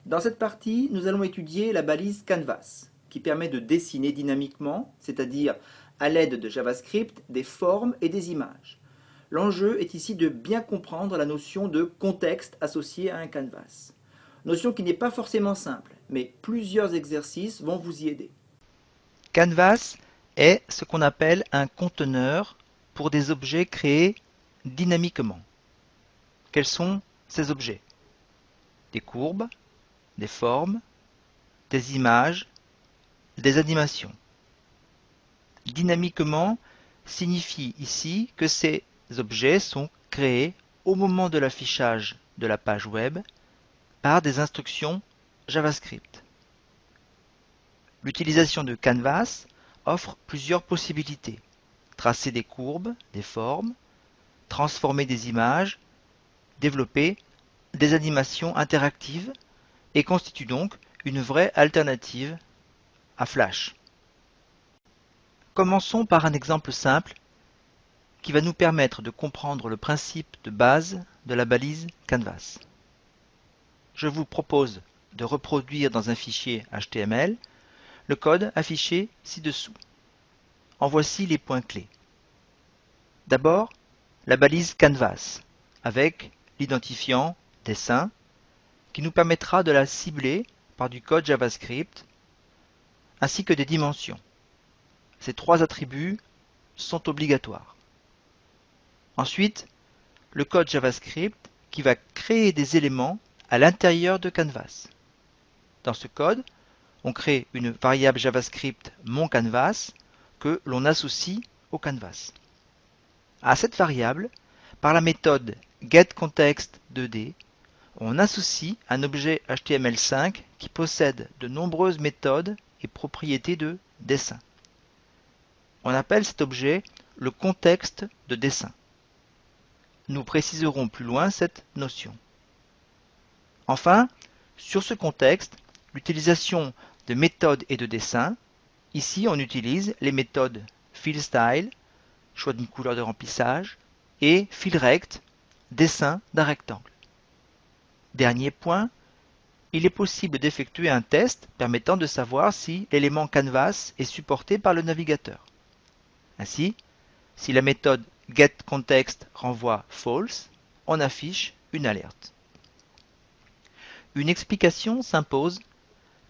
Dans cette partie, nous allons étudier la balise Canvas, qui permet de dessiner dynamiquement, c'est-à-dire à l'aide de JavaScript, des formes et des images. L'enjeu est ici de bien comprendre la notion de contexte associée à un canvas. Notion qui n'est pas forcément simple, mais plusieurs exercices vont vous y aider. Canvas est ce qu'on appelle un conteneur pour des objets créés dynamiquement. Quels sont ces objets? Des courbes, des formes, des images, des animations. Dynamiquement signifie ici que ces objets sont créés au moment de l'affichage de la page web par des instructions JavaScript. L'utilisation de Canvas offre plusieurs possibilités. Tracer des courbes, des formes, transformer des images, développer des animations interactives et constitue donc une vraie alternative à Flash. Commençons par un exemple simple qui va nous permettre de comprendre le principe de base de la balise Canvas. Je vous propose de reproduire dans un fichier HTML le code affiché ci-dessous. En voici les points clés. D'abord, la balise Canvas avec l'identifiant dessin qui nous permettra de la cibler par du code JavaScript ainsi que des dimensions. Ces trois attributs sont obligatoires. Ensuite, le code JavaScript qui va créer des éléments à l'intérieur de Canvas. Dans ce code, on crée une variable JavaScript monCanvas que l'on associe au canvas. À cette variable, par la méthode getContext2D, on associe un objet HTML5 qui possède de nombreuses méthodes et propriétés de dessin. On appelle cet objet le contexte de dessin. Nous préciserons plus loin cette notion. Enfin, sur ce contexte, l'utilisation de méthodes et de dessin. Ici, on utilise les méthodes fillStyle, choix d'une couleur de remplissage, et fillRect, dessin d'un rectangle. Dernier point, il est possible d'effectuer un test permettant de savoir si l'élément Canvas est supporté par le navigateur. Ainsi, si la méthode getContext renvoie false, on affiche une alerte. Une explication s'impose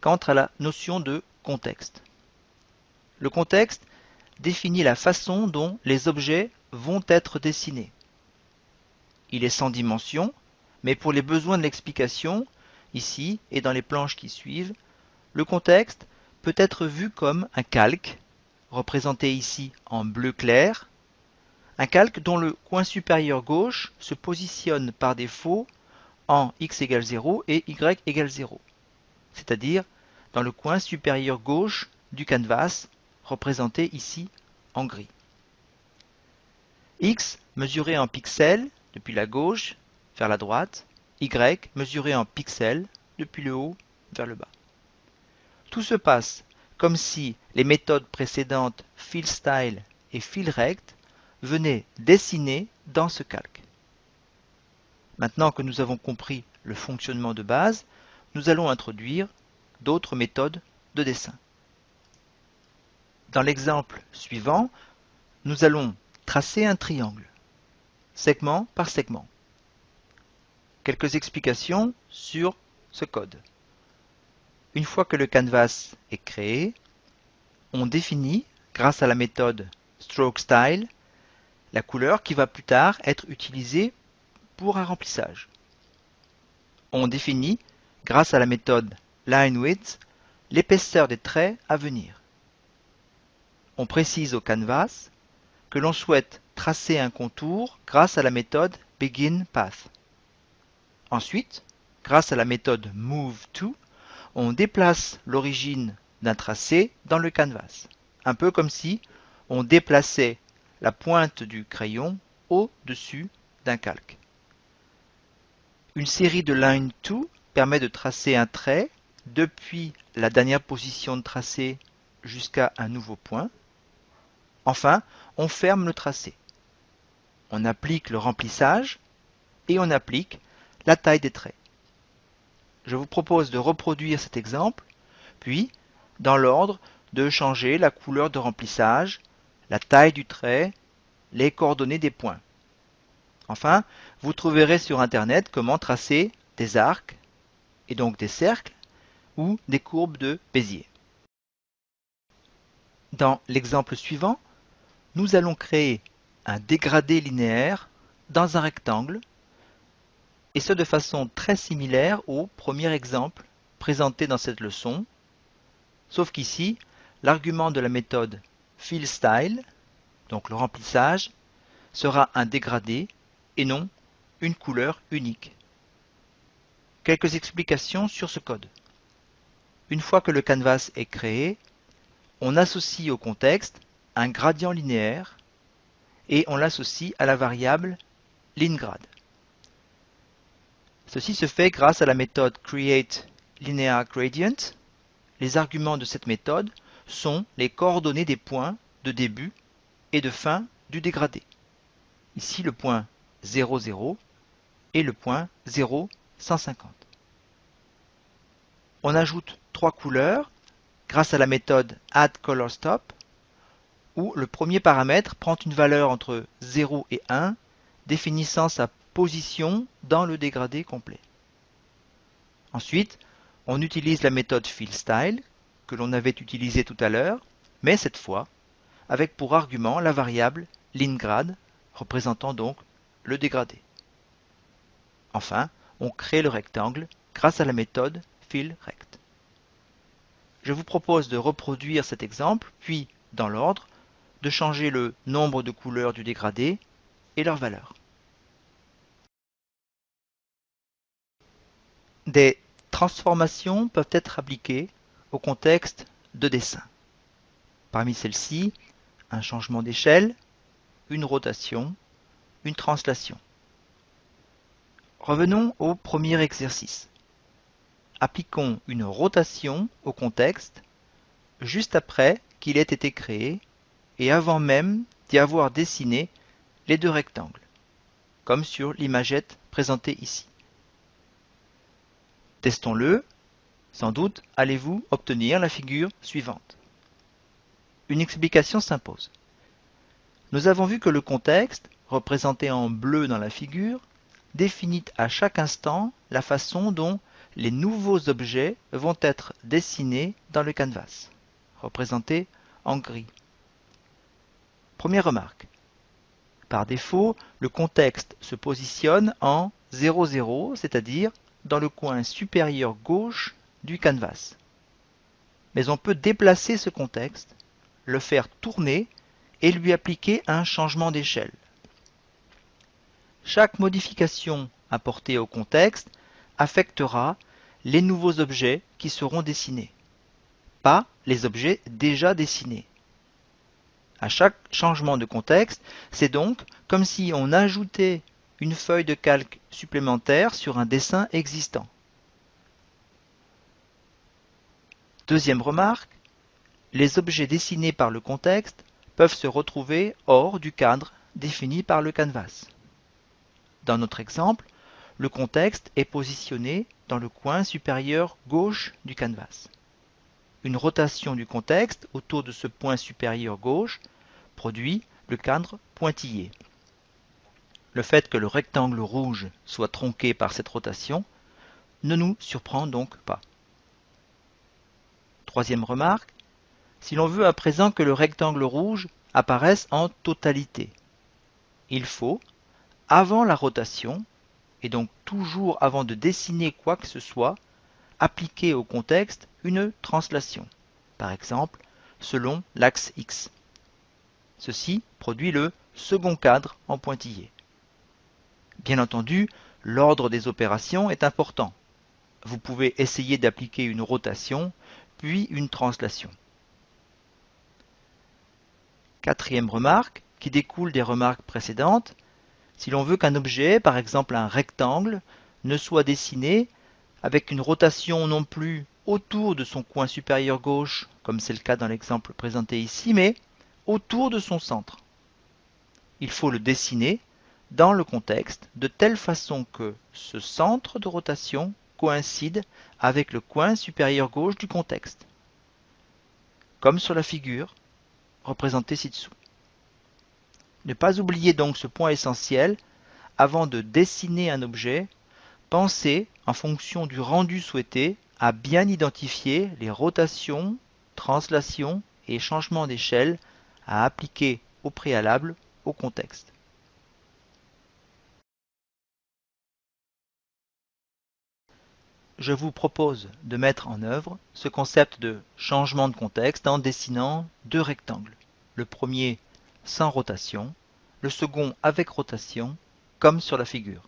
quant à la notion de contexte. Le contexte définit la façon dont les objets vont être dessinés. Il est sans dimension, mais pour les besoins de l'explication, ici et dans les planches qui suivent, le contexte peut être vu comme un calque, représenté ici en bleu clair, un calque dont le coin supérieur gauche se positionne par défaut en x égale 0 et y égale 0, c'est-à-dire dans le coin supérieur gauche du canvas, représenté ici en gris. X mesuré en pixels depuis la gauche vers la droite, Y mesuré en pixels depuis le haut vers le bas. Tout se passe comme si les méthodes précédentes fillStyle et fillRect venaient dessiner dans ce calque. Maintenant que nous avons compris le fonctionnement de base, nous allons introduire d'autres méthodes de dessin. Dans l'exemple suivant, nous allons tracer un triangle, segment par segment. Quelques explications sur ce code. Une fois que le canvas est créé, on définit, grâce à la méthode strokeStyle, la couleur qui va plus tard être utilisée pour un remplissage. On définit, grâce à la méthode lineWidth, l'épaisseur des traits à venir. On précise au canvas que l'on souhaite tracer un contour grâce à la méthode beginPath. Ensuite, grâce à la méthode moveTo, on déplace l'origine d'un tracé dans le canvas, un peu comme si on déplaçait la pointe du crayon au-dessus d'un calque. Une série de lineTo permet de tracer un trait depuis la dernière position de tracé jusqu'à un nouveau point. Enfin, on ferme le tracé. On applique le remplissage et on applique la taille des traits. je vous propose de reproduire cet exemple, puis, dans l'ordre, de changer la couleur de remplissage, la taille du trait, les coordonnées des points. Enfin, vous trouverez sur Internet comment tracer des arcs, et donc des cercles, ou des courbes de Bézier. Dans l'exemple suivant, nous allons créer un dégradé linéaire dans un rectangle, et ce de façon très similaire au premier exemple présenté dans cette leçon, sauf qu'ici, l'argument de la méthode FillStyle, donc le remplissage, sera un dégradé et non une couleur unique. Quelques explications sur ce code. Une fois que le canvas est créé, on associe au contexte un gradient linéaire et on l'associe à la variable lineGrad. Ceci se fait grâce à la méthode createLinearGradient. Les arguments de cette méthode sont les coordonnées des points de début et de fin du dégradé. Ici le point 0, 0 et le point 0, 150. On ajoute 3 couleurs grâce à la méthode addColorStop, où le premier paramètre prend une valeur entre 0 et 1, définissant sa position dans le dégradé complet. Ensuite, on utilise la méthode FillStyle, que l'on avait utilisée tout à l'heure, mais cette fois, avec pour argument la variable lineGrad, représentant donc le dégradé. Enfin, on crée le rectangle grâce à la méthode FillRect. Je vous propose de reproduire cet exemple, puis, dans l'ordre, de changer le nombre de couleurs du dégradé et leur valeur. Des transformations peuvent être appliquées au contexte de dessin. Parmi celles-ci, un changement d'échelle, une rotation, une translation. Revenons au premier exercice. Appliquons une rotation au contexte juste après qu'il ait été créé et avant même d'y avoir dessiné les deux rectangles, comme sur l'imagette présentée ici. Testons-le, sans doute allez-vous obtenir la figure suivante. Une explication s'impose. Nous avons vu que le contexte, représenté en bleu dans la figure, définit à chaque instant la façon dont les nouveaux objets vont être dessinés dans le canvas, représenté en gris. Première remarque. Par défaut, le contexte se positionne en 0, 0, c'est-à-dire dans le coin supérieur gauche du canvas. Mais on peut déplacer ce contexte, le faire tourner et lui appliquer un changement d'échelle. Chaque modification apportée au contexte affectera les nouveaux objets qui seront dessinés, pas les objets déjà dessinés. À chaque changement de contexte, c'est donc comme si on ajoutait une feuille de calque supplémentaire sur un dessin existant. Deuxième remarque, les objets dessinés par le contexte peuvent se retrouver hors du cadre défini par le canvas. Dans notre exemple, le contexte est positionné dans le coin supérieur gauche du canvas. Une rotation du contexte autour de ce point supérieur gauche produit le cadre pointillé. Le fait que le rectangle rouge soit tronqué par cette rotation ne nous surprend donc pas. Troisième remarque, si l'on veut à présent que le rectangle rouge apparaisse en totalité, il faut, avant la rotation, et donc toujours avant de dessiner quoi que ce soit, appliquer au contexte une translation, par exemple selon l'axe X. Ceci produit le second cadre en pointillé. Bien entendu, l'ordre des opérations est important. Vous pouvez essayer d'appliquer une rotation, puis une translation. Quatrième remarque, qui découle des remarques précédentes, si l'on veut qu'un objet, par exemple un rectangle, ne soit dessiné avec une rotation non plus autour de son coin supérieur gauche, comme c'est le cas dans l'exemple présenté ici, mais autour de son centre. Il faut le dessiner dans le contexte de telle façon que ce centre de rotation coïncide avec le coin supérieur gauche du contexte, comme sur la figure représentée ci-dessous. Ne pas oublier donc ce point essentiel, avant de dessiner un objet, pensez, en fonction du rendu souhaité, à bien identifier les rotations, translations et changements d'échelle à appliquer au préalable au contexte. Je vous propose de mettre en œuvre ce concept de changement de contexte en dessinant deux rectangles. Le premier sans rotation, le second avec rotation, comme sur la figure.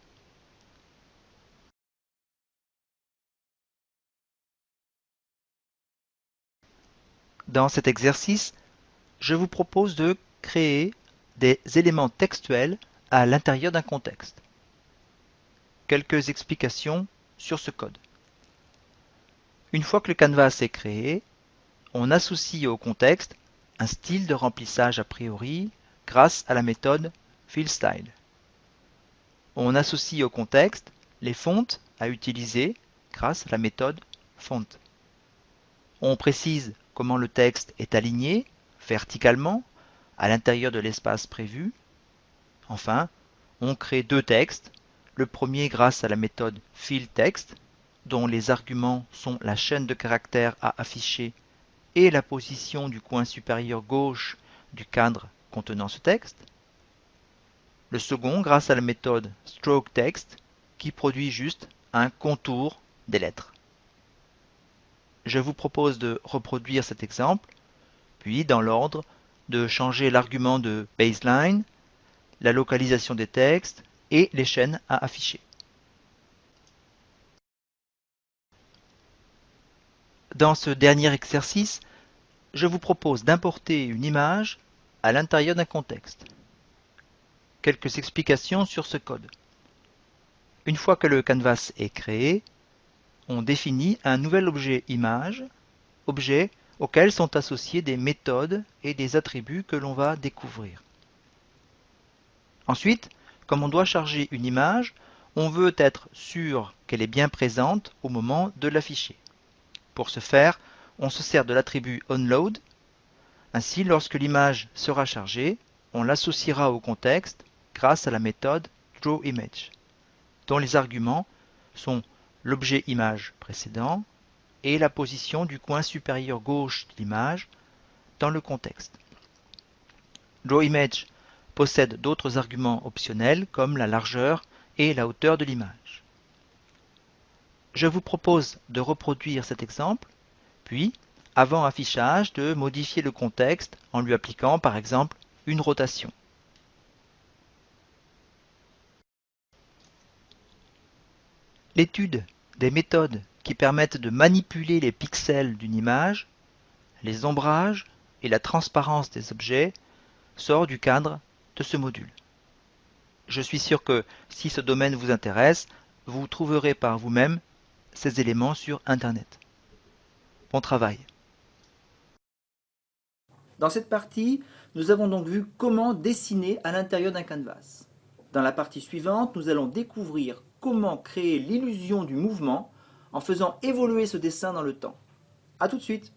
Dans cet exercice, je vous propose de créer des éléments textuels à l'intérieur d'un contexte. Quelques explications sur ce code. Une fois que le canvas est créé, on associe au contexte un style de remplissage a priori grâce à la méthode fillStyle. On associe au contexte les fontes à utiliser grâce à la méthode font. On précise comment le texte est aligné verticalement à l'intérieur de l'espace prévu. Enfin, on crée deux textes, le premier grâce à la méthode fillText, dont les arguments sont la chaîne de caractères à afficher et la position du coin supérieur gauche du cadre contenant ce texte. Le second grâce à la méthode strokeText, qui produit juste un contour des lettres. Je vous propose de reproduire cet exemple, puis dans l'ordre, de changer l'argument de baseline, la localisation des textes et les chaînes à afficher. Dans ce dernier exercice, je vous propose d'importer une image à l'intérieur d'un contexte. Quelques explications sur ce code. Une fois que le canvas est créé, on définit un nouvel objet image, objet auquel sont associés des méthodes et des attributs que l'on va découvrir. Ensuite, comme on doit charger une image, on veut être sûr qu'elle est bien présente au moment de l'afficher. Pour ce faire, on se sert de l'attribut onload. Ainsi, lorsque l'image sera chargée, on l'associera au contexte grâce à la méthode drawImage, dont les arguments sont l'objet image précédent et la position du coin supérieur gauche de l'image dans le contexte. drawImage possède d'autres arguments optionnels comme la largeur et la hauteur de l'image. Je vous propose de reproduire cet exemple, puis, avant affichage, de modifier le contexte en lui appliquant par exemple une rotation. L'étude des méthodes qui permettent de manipuler les pixels d'une image, les ombrages et la transparence des objets sort du cadre de ce module. Je suis sûr que si ce domaine vous intéresse, vous trouverez par vous-même ces éléments sur Internet. Bon travail. Dans cette partie, nous avons donc vu comment dessiner à l'intérieur d'un canvas. Dans la partie suivante, nous allons découvrir comment créer l'illusion du mouvement en faisant évoluer ce dessin dans le temps. A tout de suite!